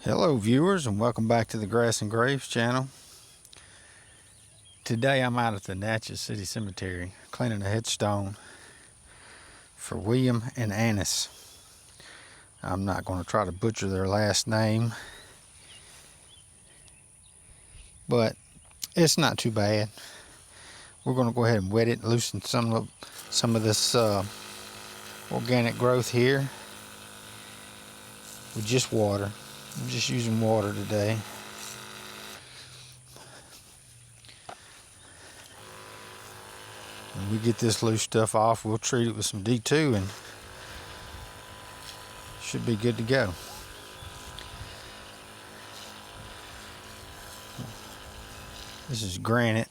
Hello viewers, and welcome back to the Grass and Graves channel. Today I'm out at the Natchez City Cemetery cleaning a headstone for William and Annis. I'm not going to try to butcher their last name, but it's not too bad. We're going to go ahead and wet it and loosen some of this organic growth here with just water. I'm just using water today. When we get this loose stuff off, we'll treat it with some D2 and should be good to go. This is granite.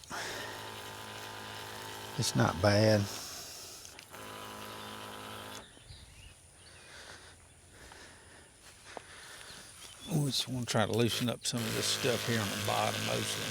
It's not bad. We just want to try to loosen up some of this stuff here on the bottom mostly.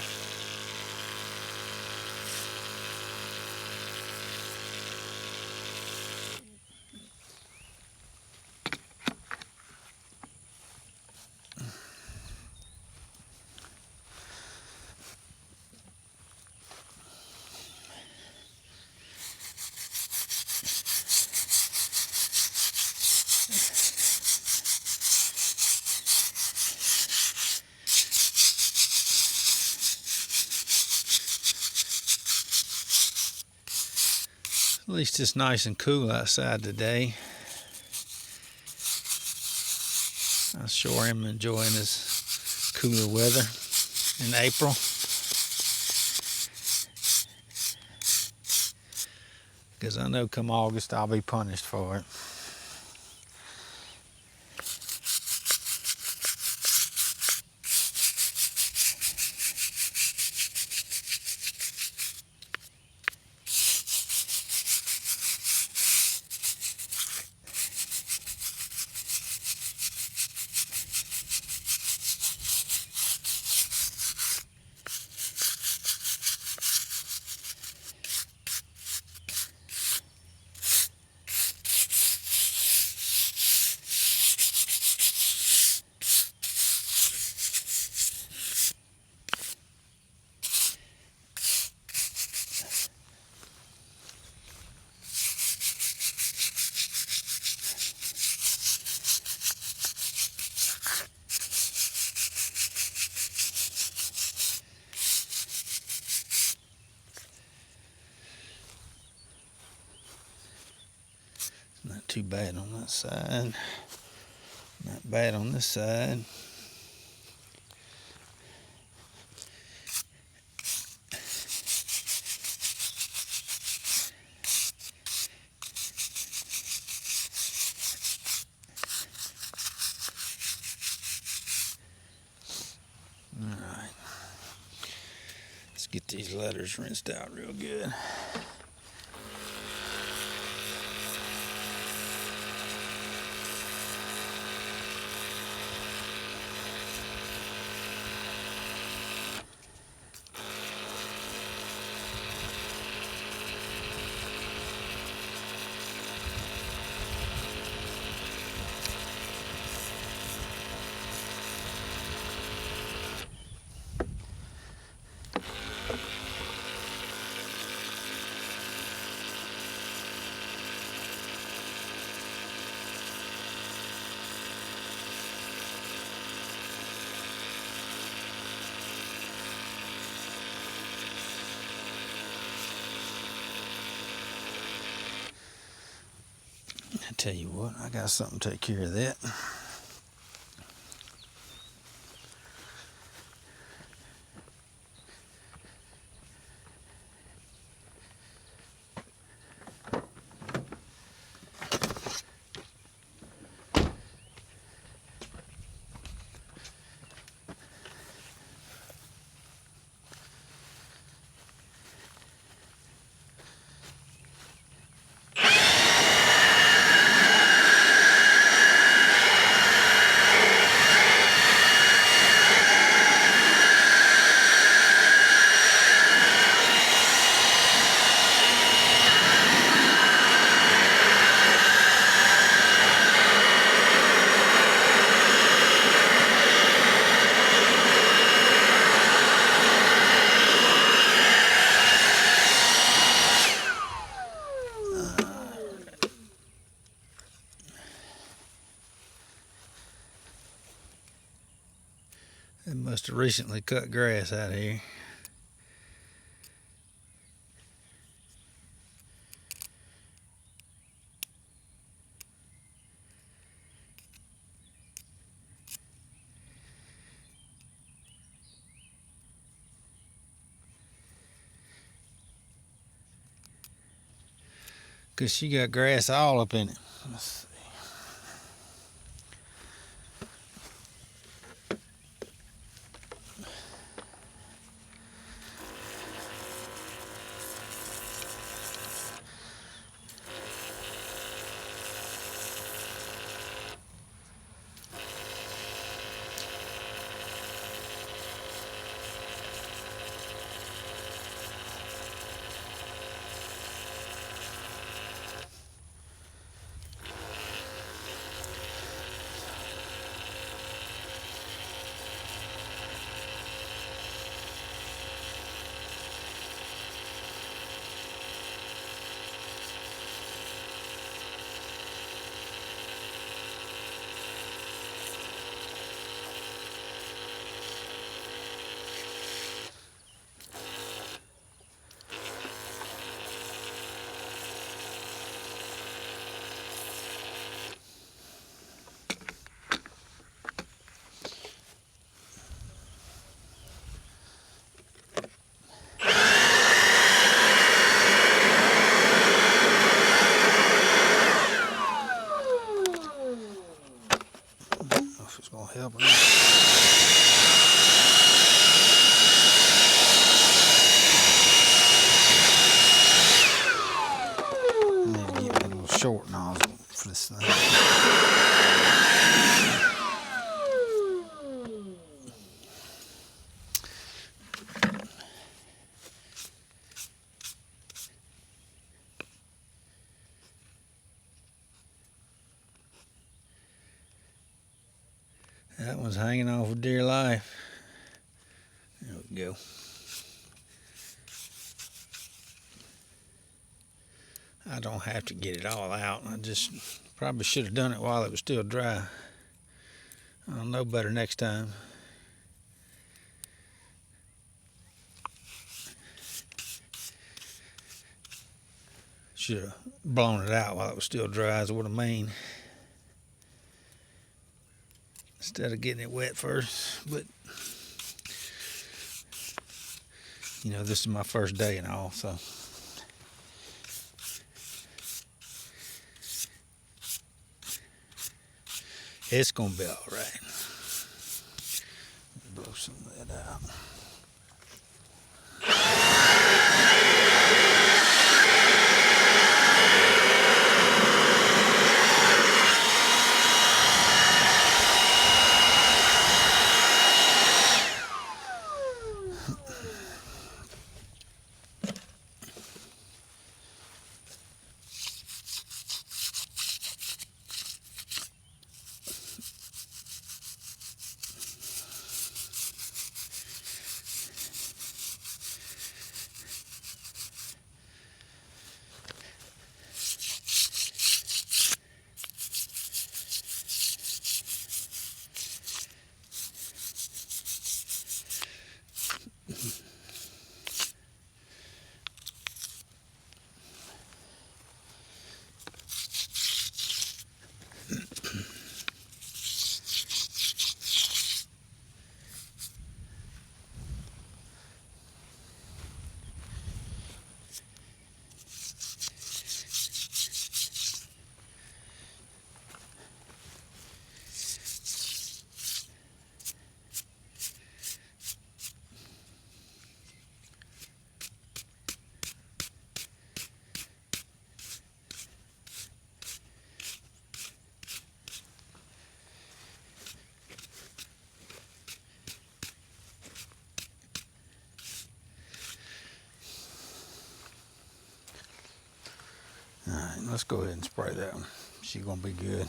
At least it's nice and cool outside today. I sure am enjoying this cooler weather in April. Because I know come August I'll be punished for it. Not too bad on that side. Not bad on this side. Alright. Let's get these letters rinsed out real good. I tell you what, I got something to take care of that. They must have recently cut grass out here. Cause she got grass all up in it. Let's see. If it's gonna help or not. I need to get me a little short nozzle for this thing. That one's hanging on for dear life. There we go. I don't have to get it all out. I just probably should have done it while it was still dry. I'll know better next time. Should have blown it out while it was still dry is what I mean. Instead of getting it wet first. But, you know, this is my first day and all, so. It's gonna be all right. Blow some of that out. All right, let's go ahead and spray that one. She's gonna be good.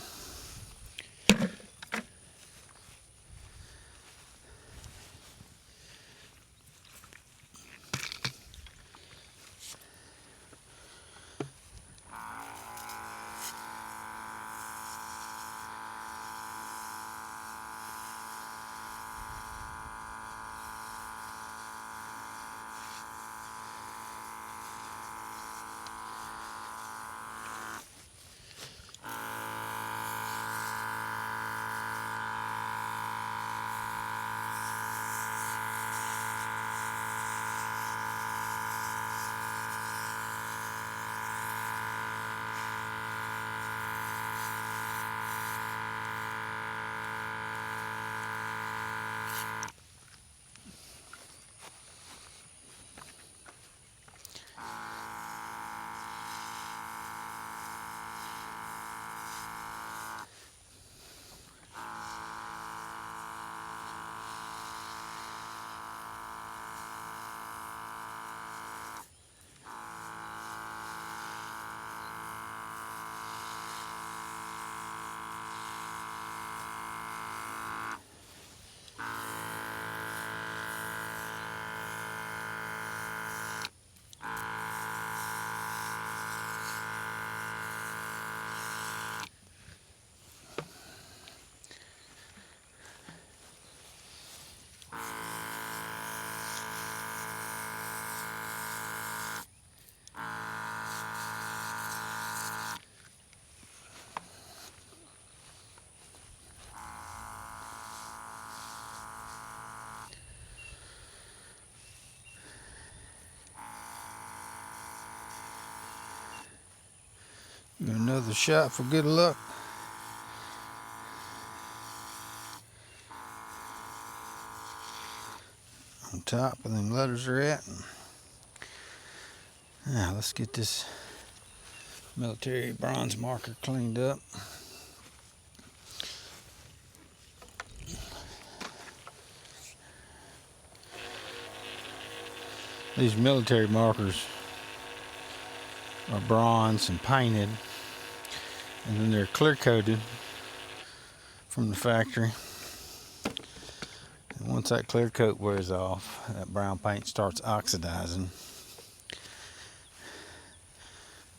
Got another shot for good luck. On top where them letters are at. Now let's get this military bronze marker cleaned up. These military markers are bronze and painted, and then they're clear coated from the factory. And once that clear coat wears off, that brown paint starts oxidizing.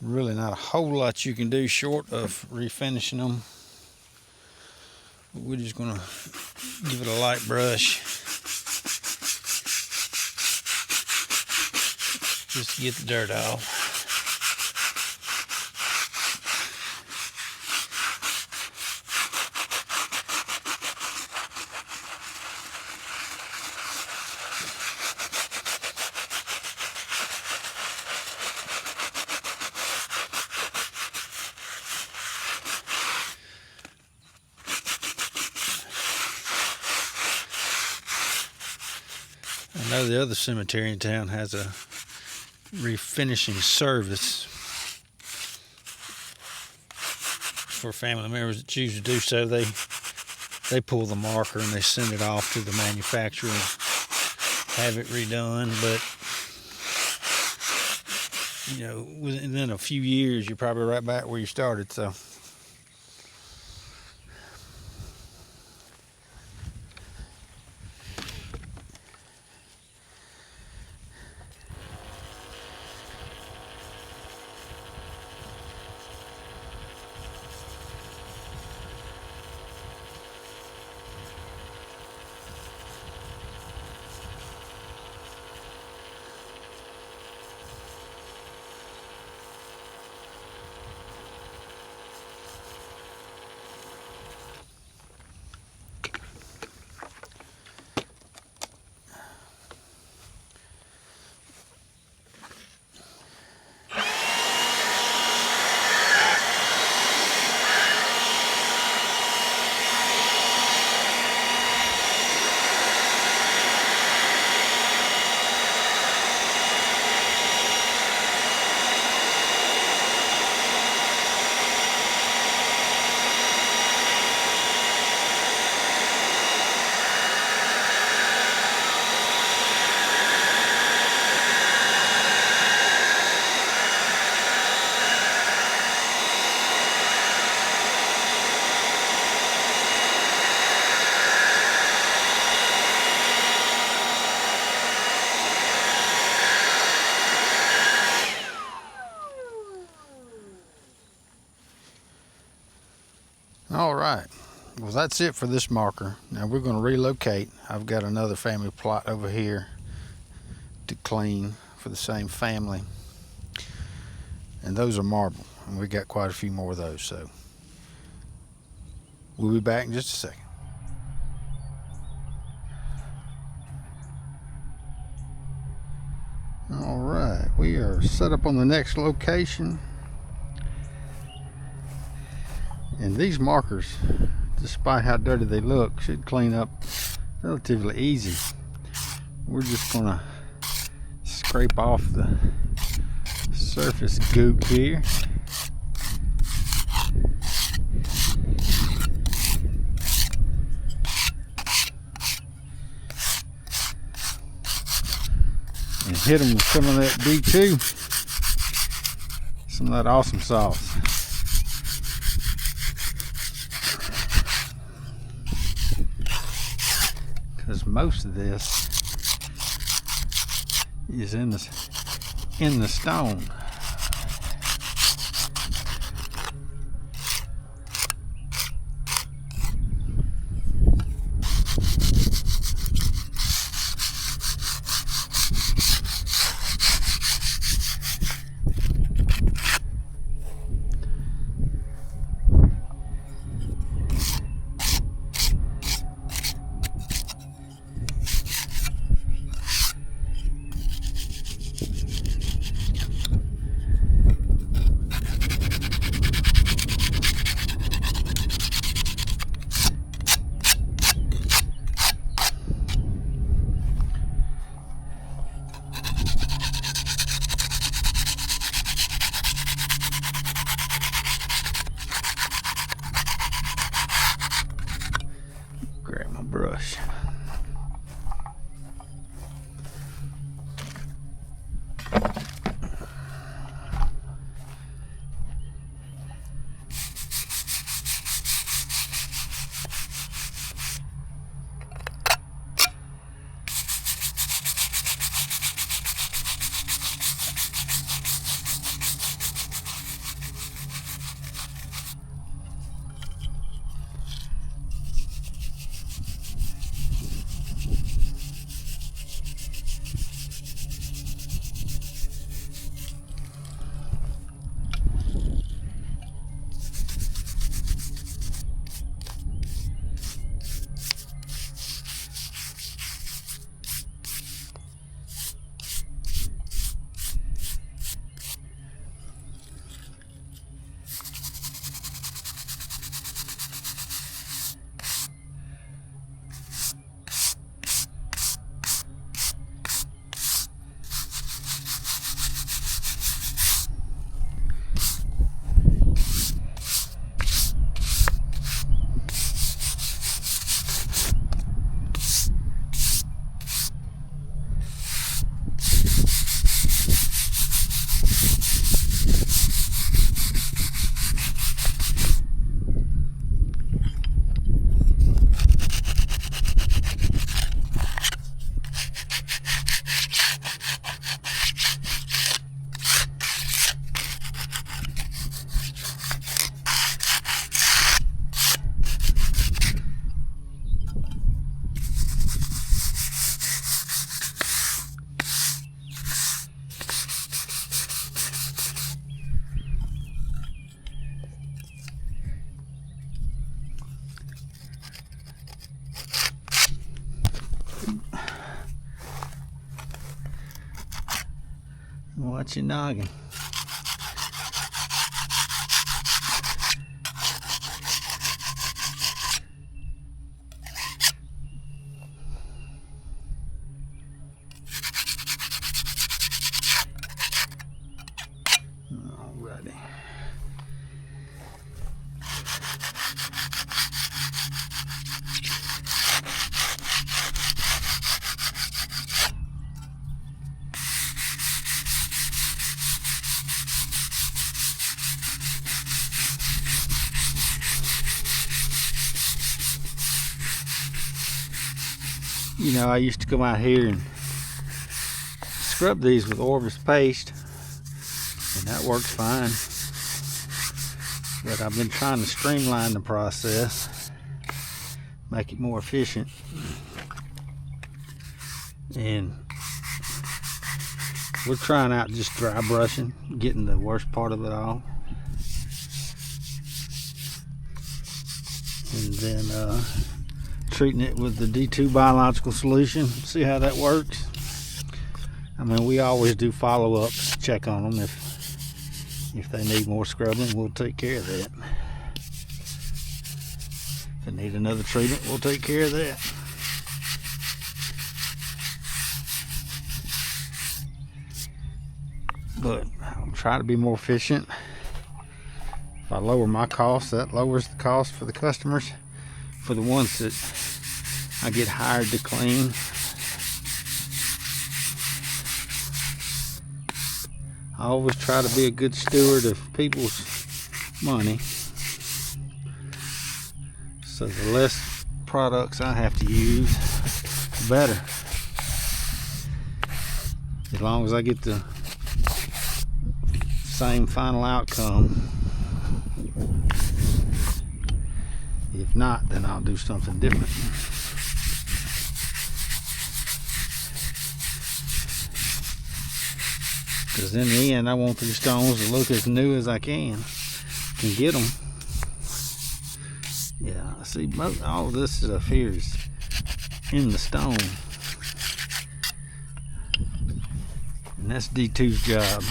Really not a whole lot you can do short of refinishing them. But we're just gonna give it a light brush just to get the dirt off. I know the other cemetery in town has a refinishing service for family members that choose to do so. They pull the marker and they send it off to the manufacturer and have it redone. But you know, within a few years, you're probably right back where you started. So. All right, well that's it for this marker. Now we're going to relocate. I've got another family plot over here to clean for the same family, and those are marble, and we got quite a few more of those, so we'll be back in just a second. All right, we are set up on the next location. And these markers, despite how dirty they look, should clean up relatively easy. We're just gonna scrape off the surface gook here. And hit them with some of that D2, some of that awesome sauce. Because most of this is in the stone. brush. Watch your noggin. Alrighty. You know, I used to come out here and scrub these with Orvis paste, and that works fine. But I've been trying to streamline the process, make it more efficient, and we're trying out just dry brushing, getting the worst part of it off, and then treating it with the D2 biological solution. See how that works. I mean, we always do follow-ups, check on them. If they need more scrubbing, we'll take care of that. If they need another treatment, we'll take care of that. But I'm trying to be more efficient. If I lower my costs, that lowers the cost for the customers. For the ones that I get hired to clean, I always try to be a good steward of people's money. So the less products I have to use, the better. As long as I get the same final outcome. If not, then I'll do something different. Because in the end, I want these stones to look as new as I can get them. Yeah, see, all of this stuff here is in the stone. And that's D2's job.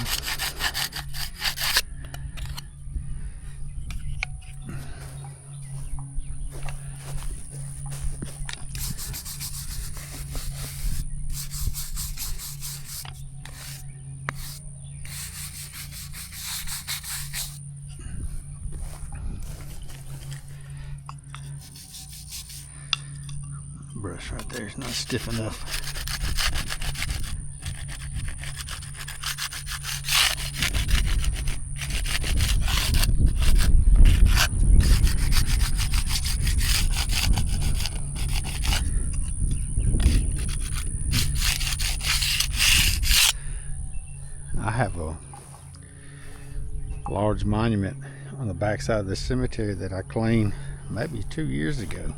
Brush right there is not stiff enough. I have a large monument on the backside of this cemetery that I cleaned maybe 2 years ago,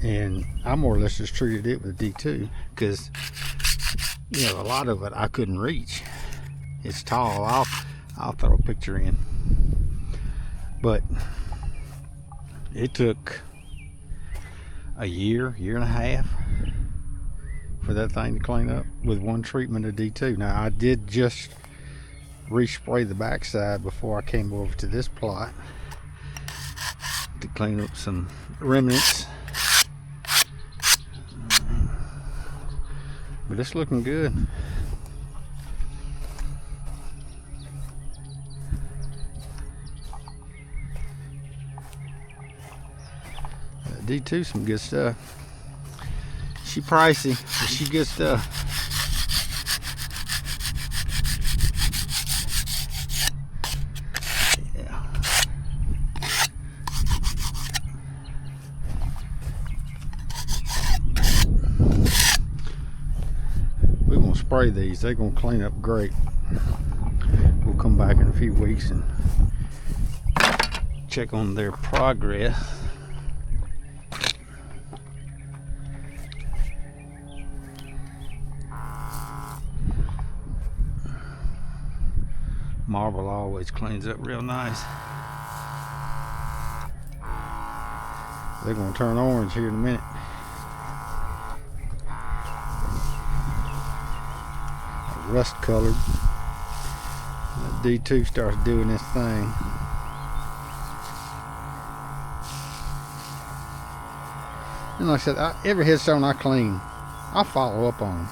and I more or less just treated it with D2 because, you know, a lot of it I couldn't reach. It's tall. I'll throw a picture in, but it took a year and a half for that thing to clean up with one treatment of D2. Now, I did just respray the backside before I came over to this plot to clean up some remnants, but it's looking good. D2 some good stuff. She pricey, but she good stuff. Yeah. We're gonna spray these. They're gonna clean up great. We'll come back in a few weeks and check on their progress. Marble always cleans up real nice. They're gonna turn orange here in a minute. Rust colored. That D2 starts doing this thing. And like I said, every headstone I clean, I follow up on them,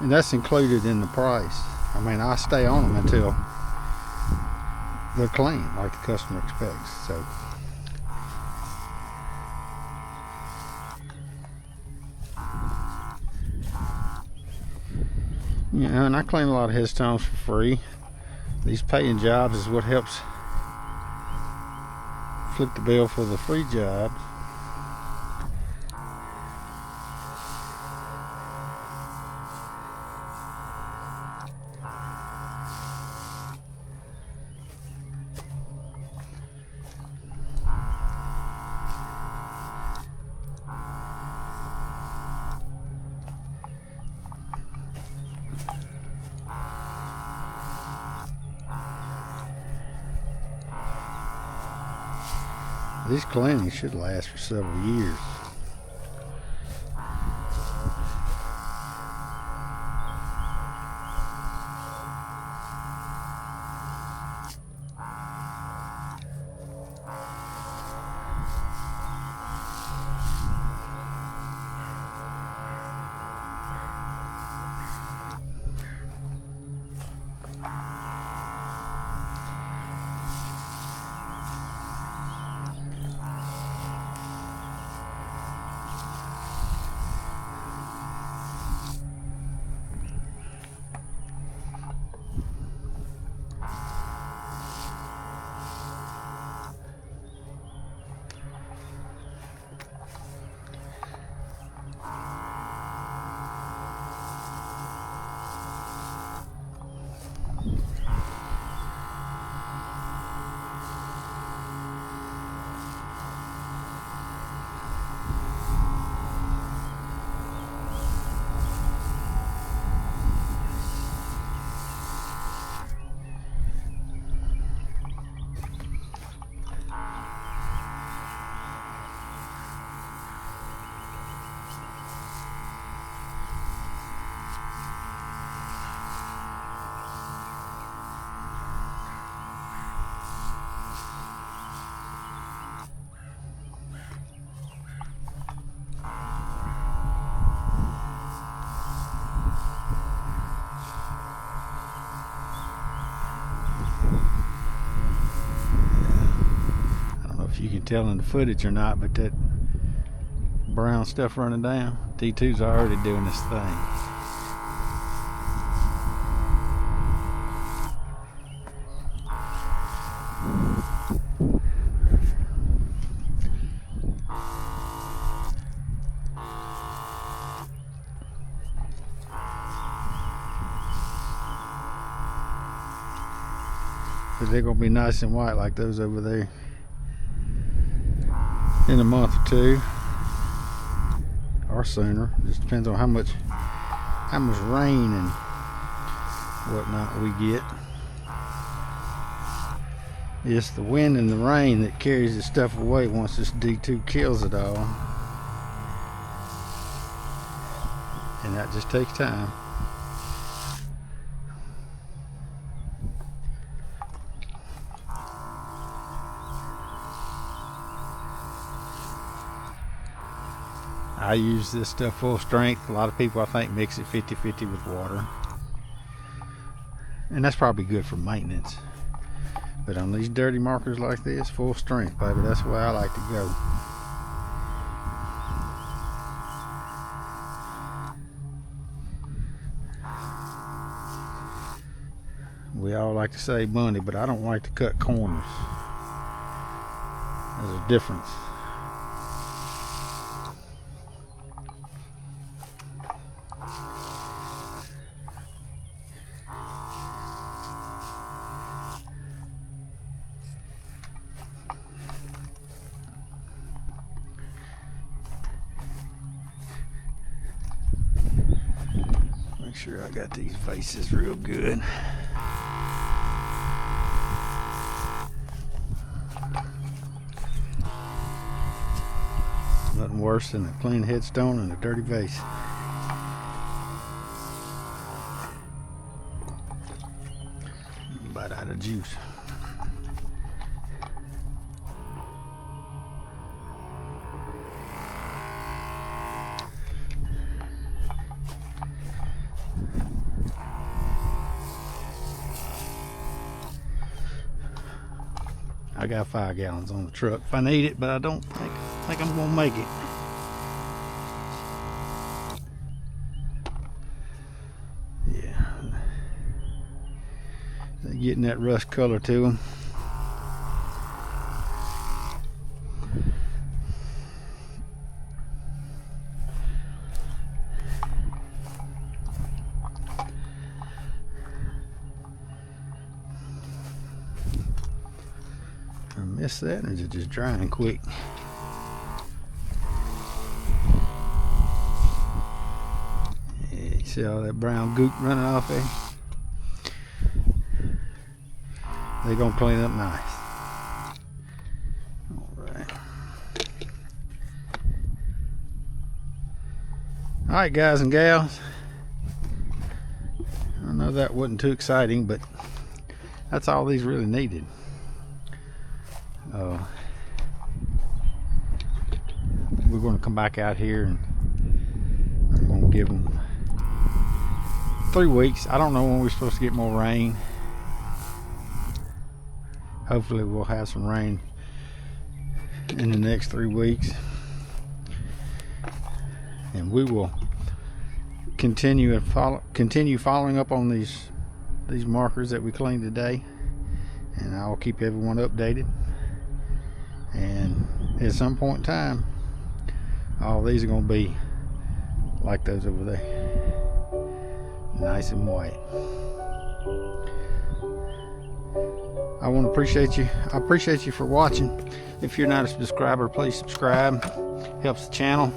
and that's included in the price. I mean, I stay on them until they're clean, like the customer expects. So, you know, and I clean a lot of headstones for free. These paying jobs is what helps flip the bill for the free job. These cleanings should last for several years. can tell in the footage or not, but that brown stuff running down, D2's already doing this thing. But they're gonna be nice and white like those over there in a month or two, or sooner. Just depends on how much rain and whatnot we get. It's the wind and the rain that carries this stuff away once this D2 kills it all, and that just takes time. I use this stuff full strength. A lot of people, I think, mix it 50-50 with water, and that's probably good for maintenance. But on these dirty markers like this, full strength, baby, that's the way I like to go. We all like to save money, but I don't like to cut corners. There's a difference. Make sure I got these faces real good. Nothing worse than a clean headstone and a dirty vase. Bite out of juice. I got 5 gallons on the truck if I need it, but I don't think I'm gonna make it. Yeah, they're getting that rust color to them. Miss that, or is it just drying quick? Yeah, you see all that brown goop running off there? They're gonna clean up nice. Alright. Alright, guys and gals. I know that wasn't too exciting, but that's all these really needed. We're going to come back out here and I'm going to give them 3 weeks. I don't know when we're supposed to get more rain. Hopefully we'll have some rain in the next 3 weeks, and we will continue following up on these markers that we cleaned today, and I'll keep everyone updated. And at some point in time, all these are going to be like those over there, nice and white. I want to appreciate you. I appreciate you for watching. If you're not a subscriber, please subscribe. Helps the channel.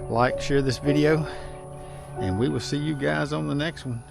Like, share this video, and we will see you guys on the next one.